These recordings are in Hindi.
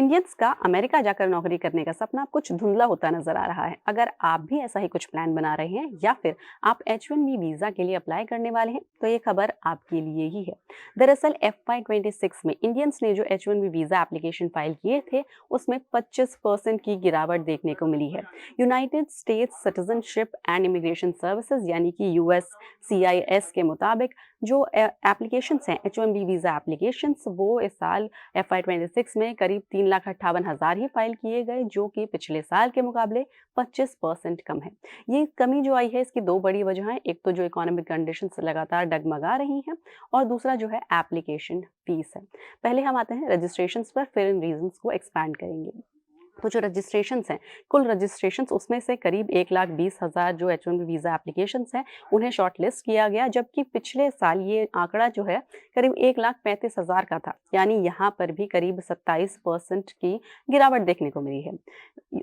इंडियंस का अमेरिका जाकर नौकरी करने का सपना कुछ धुंधला होता नजर आ रहा है। अगर आप भी ऐसा ही कुछ प्लान बना रहे हैं या फिर आप H1B वीजा के लिए अप्लाई करने वाले हैं तो ये खबर आपके लिए ही है। दरअसल FY26 में इंडियंस ने जो H1B वीजा एप्लीकेशन फाइल किए थे उसमें 25% की गिरावट देखने को मिली है। United states citizenship and immigration services यानी कि USCIS के मुताबिक जो एप्लीकेशंस हैं H1B वीजा एप्लीकेशंस वो इस साल FY26 में करीब 3,58,000 ही फाइल किए गए, जो कि पिछले साल के मुकाबले 25% कम है। ये कमी जो आई है इसकी दो बड़ी वजह हैं। एक तो जो इकोनॉमिक कंडीशंस लगातार डगमगा रही हैं और दूसरा जो है एप्लीकेशन फीस है। पहले हम आते हैं रजिस्ट्रेशंस पर, फिर इन रीजंस को एक्सपैंड करेंगे। तो जो रजिस्ट्रेशंस हैं, कुल रजिस्ट्रेशंस उसमें से करीब 1,20,000 जो H1B वीज़ा एप्लीकेशंस हैं उन्हें शॉर्टलिस्ट किया गया, जबकि पिछले साल ये आंकड़ा जो है करीब 1,35,000 का था। यानी यहाँ पर भी करीब 27% की गिरावट देखने को मिली है।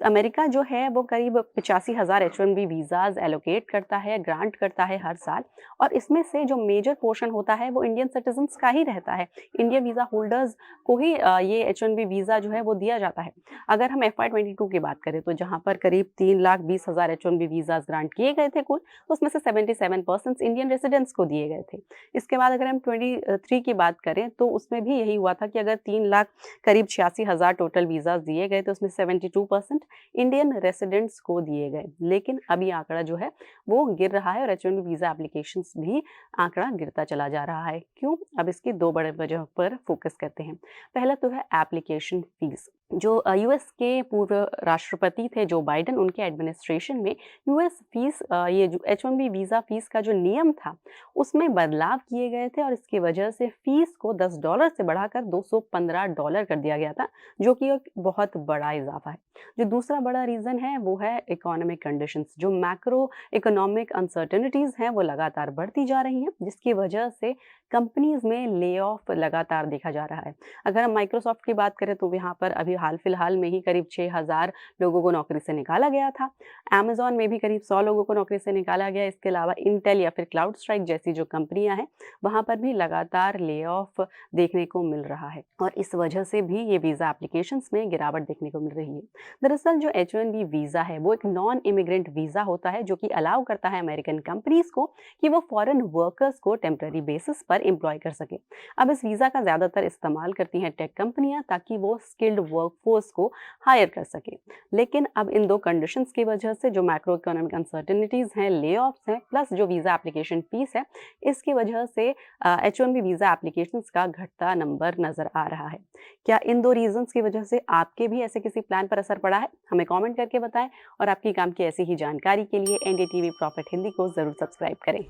अमेरिका जो है वो करीब 85,000 H1B वीज़ाज एलोकेट करता है, ग्रांट करता है हर साल, और इसमें से जो मेजर पोर्शन होता है वो इंडियन सिटीजन्स का ही रहता है। इंडियन वीज़ा होल्डर्स को ही ये H1B वीज़ा जो है वो दिया जाता है। अगर हम FY22 की बात करें तो जहाँ पर करीब 3,20,000 H1B वीज़ाज ग्रांट किए गए थे कुल, तो उसमें से 77% इंडियन रेसिडेंट्स को दिए गए थे। इसके बाद अगर हम 23 की बात करें तो उसमें भी यही हुआ था कि अगर 3 लाख करीब 86,000 टोटल वीज़ाज दिए गए तो उसमें 72% इंडियन रेसिडेंट्स को दिए गए। लेकिन अब ये आंकड़ा जो है वो गिर रहा है और H1B वीज़ा एप्लीकेशंस भी आंकड़ा गिरता चला जा रहा है। क्यों? अब इसकी दो बड़े वजह पर फोकस करते हैं। पहला तो है एप्लीकेशन फीस। जो यूएस के पूर्व राष्ट्रपति थे जो बाइडेन, उनके एडमिनिस्ट्रेशन में यूएस फीस ये जो H1B वीज़ा फीस का जो नियम था उसमें बदलाव किए गए थे और इसकी वजह से फीस को $10 से बढ़ाकर $215 कर दिया गया था, जो कि एक बहुत बड़ा इजाफा है। जो दूसरा बड़ा रीज़न है वो है इकोनॉमिक कंडीशंस। जो मैक्रो इकोनॉमिक अनसर्टेनिटीज़ हैं वो लगातार बढ़ती जा रही हैं, जिसकी वजह से कंपनीज़ में ले ऑफ लगातार देखा जा रहा है। अगर हम माइक्रोसॉफ्ट की बात करें तो यहाँ पर अभी हाल फिलहाल में ही करीब 6,000 लोगों को नौकरी से निकाला गया था। अमेज़न में भी करीब 100 लोगों को नौकरी से निकाला गया। इसके अलावा इंटेल या फिर क्लाउड स्ट्राइक जैसी जो कंपनियां हैं वहाँ पर भी लगातार ले ऑफ देखने को मिल रहा है और इस वजह से भी ये वीज़ा एप्लीकेशंस में गिरावट देखने को मिल रही है। दरअसल जो H1B वीज़ा है वो एक नॉन इमिग्रेंट वीज़ा होता है जो कि अलाउ करता है अमेरिकन कंपनीज को कि वो फॉरेन वर्कर्स को टेम्पररी बेसिस पर एम्प्लॉय कर सके। अब इस वीज़ा का ज़्यादातर इस्तेमाल करती हैं टेक कंपनियां ताकि वो स्किल्ड वर्कफोर्स को हायर कर सके। लेकिन अब इन दो कंडीशंस की वजह से जो मैक्रो इकोनॉमिक अनसर्टेनिटीज़ हैं, ले ऑफ्स हैं, प्लस जो वीज़ा एप्लीकेशन फीस है, इसकी वजह से H1B वीज़ा एप्लीकेशंस का घटता नंबर नज़र आ रहा है। क्या इन दो रीजंस की वजह से आपके भी ऐसे किसी प्लान पर असर पड़ा है? हमें कमेंट करके बताएं और आपकी काम की ऐसी ही जानकारी के लिए NDTV प्रॉफिट हिंदी को ज़रूर सब्सक्राइब करें।